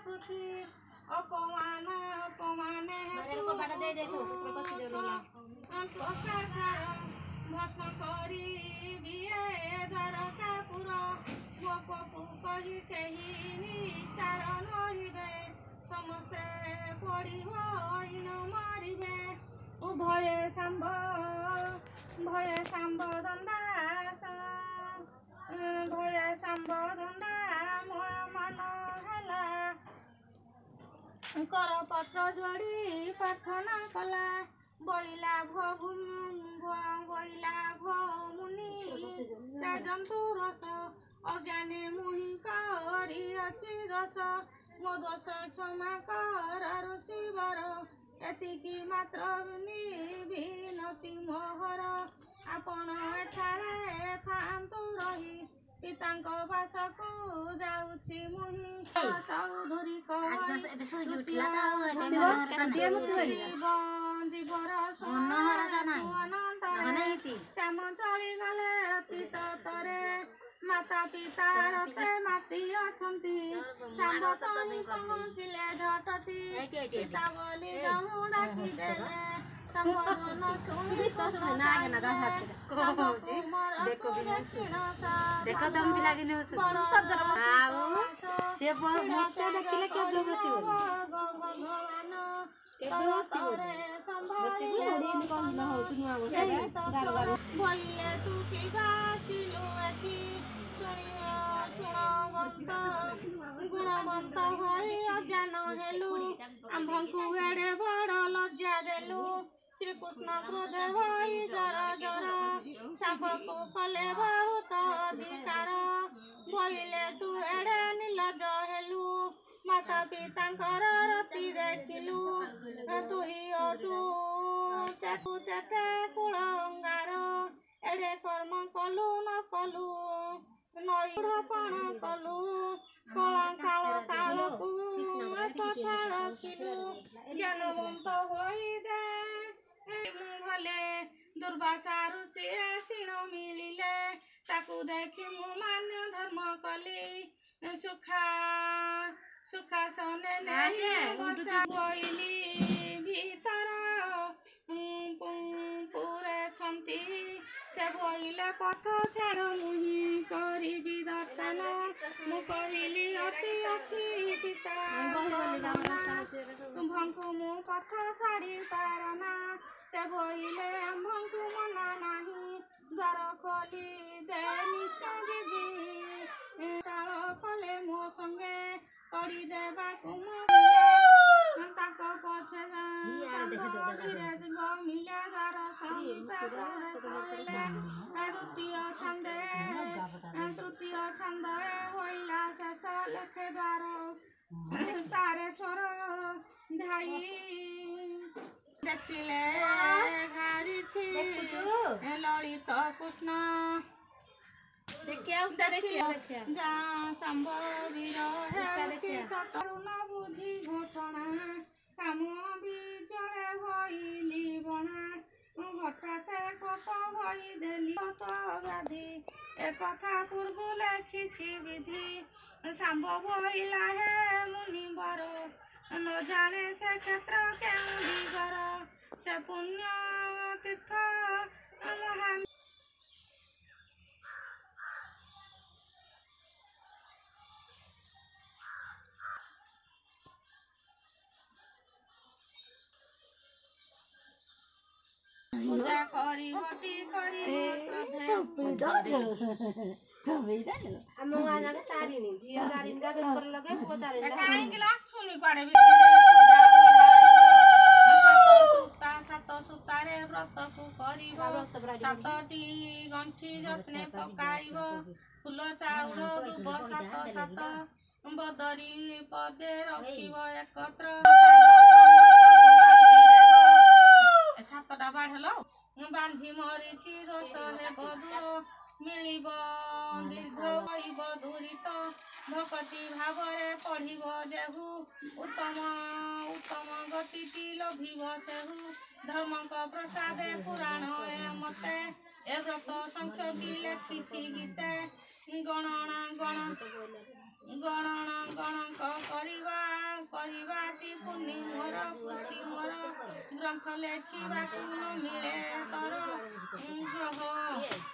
ପୃଥ୍ୱୀ ଅପମାନ ଅପମାନେ ଭସ୍ମ କରିବି ଦ୍ୱାରକାପୁର ଗୋପକୁ କହି କେହି ନିସ୍ତାର ନହିବେ ସମସ୍ତେ ପଡ଼ିବ ଇନ ମାରିବେ ଭୟେ ଶାମ୍ବ ଦଣ୍ଡାସ ଭୟେ ଶାମ୍ବ ଦଣ୍ଡା ମାନ ହେଲା କରପତ୍ର ଯୋଡ଼ି ପ୍ରାର୍ଥନା କଲା ବୈଲାଭ ମୁନି ଜନ୍ତୁ ରସ ଅଜ୍ଞାନେ ମୁହିଁ କରିଅଛି ଦୋଷ ମୋ ଦୋଷ କ୍ଷମା କର ଋଷିବର ଏତିକି ମାତ୍ର ବିନତି ମୋହର ଆପଣ ଏଠାରେ ଥାନ୍ତୁ ରହି ପିତାଙ୍କ ବାସକୁ ଯାଉଛି ମୁହିଁ ଚୌଧୁରୀ ଶ୍ୟାମ ଚଳିଗଲେ ଅତୀତରେ ମାତା ପିତା ରତେ ମାତି ଅଛନ୍ତି ଶାମ୍ବ ତହିଁ ପହଞ୍ଚିଲେ ଝଟଟି ପିତା ବୋଲି ଯହୁଁ ଡାକିଦେଲେ ବଇଲେ ତୁ କିବା ଆସିଲୁ ଏଠି ଗୁଣବନ୍ତ ହୋଇ ଅଜ୍ଞାନ ହେଲୁ ଆମ୍ଭଙ୍କୁ ଏଡ଼େ ବଡ଼ ଲଜ୍ଜା ଦେଲୁ ଶ୍ରୀକୃଷ୍ଣ କ୍ରୋଧ ହୋଇ ଜର ଜର ଶାମ୍ବକୁ କଲେ ବହୁତ ଅଧିକାର ବଇଲେ ତୁ ଏଡ଼େ ନିର୍ଲଜ୍ଜ ହେଲୁ ମାତା ପିତାଙ୍କର ରତି ଦେଖିଲୁ ତୁହି ଅଟୁ ଚେଟେ କୁଳ ଅଙ୍ଗାର ଏଡ଼େ କର୍ମ କଲୁ ନ କଲୁ ନୈଢପଣ କଲୁ କଳାକାଳ କାଳକୁ କଥା ରଖିଲୁ ଜ୍ଞାନବନ୍ତ ହୋଇ ଦେ ମୁଁ ଭଲେ ଦୁର୍ବାସା ଋଷି ଆସିଣ ମିଳିଲେ ତାକୁ ଦେଖି ମୁଁ ମାନ୍ୟ ଧର୍ମ କଲି ସୁଖାସନେ ନେଇ ବଇଲି ଭିତର ପୁରେଛନ୍ତି ସେ ବଇଲେ ପଥ ଛାଡ଼ ମୁହିଁ କରିବି ଦର୍ଶନ ମୁଁ କହିଲି ଅତି ଅଛି ପିତା ତୁମ୍ଭଙ୍କୁ ମୁଁ ପଥ ଛାଡ଼ି ପାରନା ସେ ବଇଲେ ଆମ୍ଭଙ୍କୁ ମନା ନାହିଁ ଦ୍ୱାର ଖୋଲି ଦେ ନିଶ୍ଚୟ ଯିବି ଟାଳ କଲେ ମୋ ସଙ୍ଗେ ତଡ଼ି ଦେବାକୁ ତାଙ୍କ ପଛେ ଧୀରେ ଗମିଲେ ଦ୍ୱାର ତୃତୀୟ ଛନ୍ଦ ହୋଇଲା ଶେଷ ଲେଖେ ଦ୍ୱାର ତାରେଶ୍ୱର ଧାଇ ଦେଖିଲେ ଗାରିଛି ଲଳିତ କୃଷ୍ଣ ଯା ସମ୍ଭବୀର ହେଉଛି ଚତୁର୍ଣ ବୁଝି ଘୋଷଣା କାମ ବିଜଳେ ହୋଇଲି ବଣା ହଠାତ୍ କୋପ ହୋଇଦେଲି ବ୍ୟାଧି ଏକଥା ପୂର୍ବ ଲେଖିଛି ବିଧି ଶାମ୍ବ ବହିଲା ହେ ମୁନିବର ନ ଜାଣେ ସେ କ୍ଷେତ୍ର କେଉଁ ଦିଗର ସେ ପୁଣ୍ୟ ତୀର୍ଥ ମହା ପୂଜା କରିବଟି ଆମ ଗାଁ ଯାକ ତାରିଣୀ ଝିଅ ତାରିଣୀ ବେକରେ ଲଗେଇ ପୁଅ ତାରିଣୀ କାହିଁକି ଆସୁନି କୁଆଡେ ସାତ ସୂତାରେ ବ୍ରତକୁ କରିବ ସାତଟି ଗଣ୍ଠି ଯତ୍ନେ ପକାଇବ ଫୁଲ ଚାଉଳ ଦୁବ ସାତ ବଦରି ପଦେ ରଖିବ ଏକତ୍ର ସାତଟା ବାଢଲ ବାଞ୍ଝି ମରିଛି ଦୋଷ ହେବ ଦୂର ମିଳିବ ଦୀର୍ଘ କହିବ ଦୂରିତ ଭକତି ଭାବରେ ପଢିବ ଯେହୁ ଉତ୍ତମ ଗତିଟି ଲୋଭିବ ସେହୁ ଧର୍ମଙ୍କ ପ୍ରସାଦେ ପୁରାଣ ମତେ ଏ ବ୍ରତ ସଂଖ୍ୟଟି ଲେଖିଛି ଗୀତେ ଗଣନା ଗଣନା ଗଣଙ୍କ କରିବାତି ପୁନି ମୋର ପୁତି ମୋର ଗ୍ରନ୍ଥ ଲେଖିବାକୁ ନ ମିଳେ ତର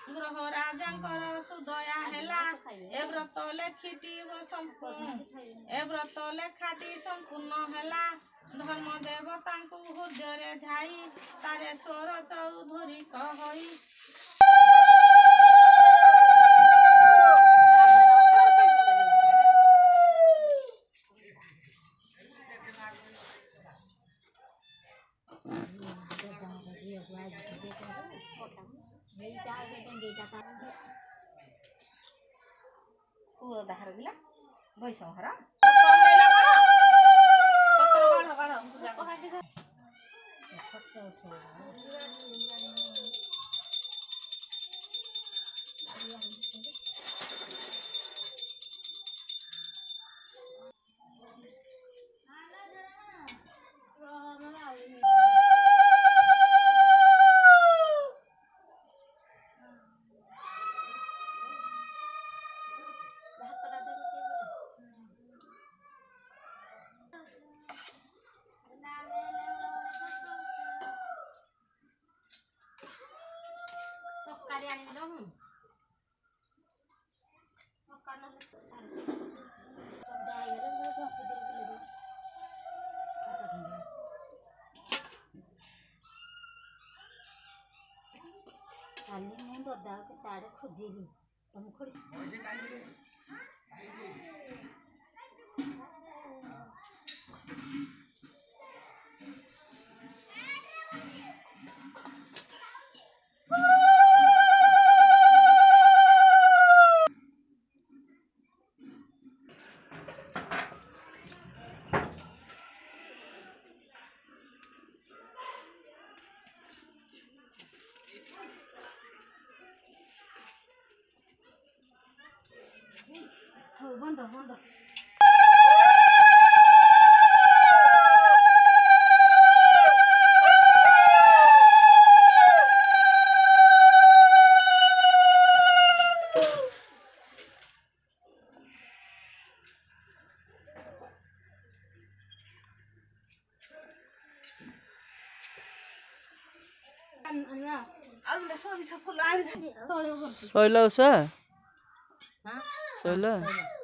ଗ୍ରହ ରାଜାଙ୍କର ସୁଦୟା ହେଲା ଏ ବ୍ରତ ଲେଖାଟି ସମ୍ପୂର୍ଣ୍ଣ ହେଲା ଧର୍ମ ଦେବତାଙ୍କୁ ହୃଦୟରେ ଧାଇ ତାରେଶ୍ୱର ଚୌଧୁରୀ କହଇ ବାହାର ଗିଲା ବୈଷହର କାଲି ମୁଁ ଦଦାକୁ ତାଡ଼େ ଖୋଜିଲି ତମେ ଖୋଜି ହଉ ବନ୍ଦ ବନ୍ଦ ଶୋଇଲ ଉଷା ହଁ ଶୋଇଲ ଶୋଇଲା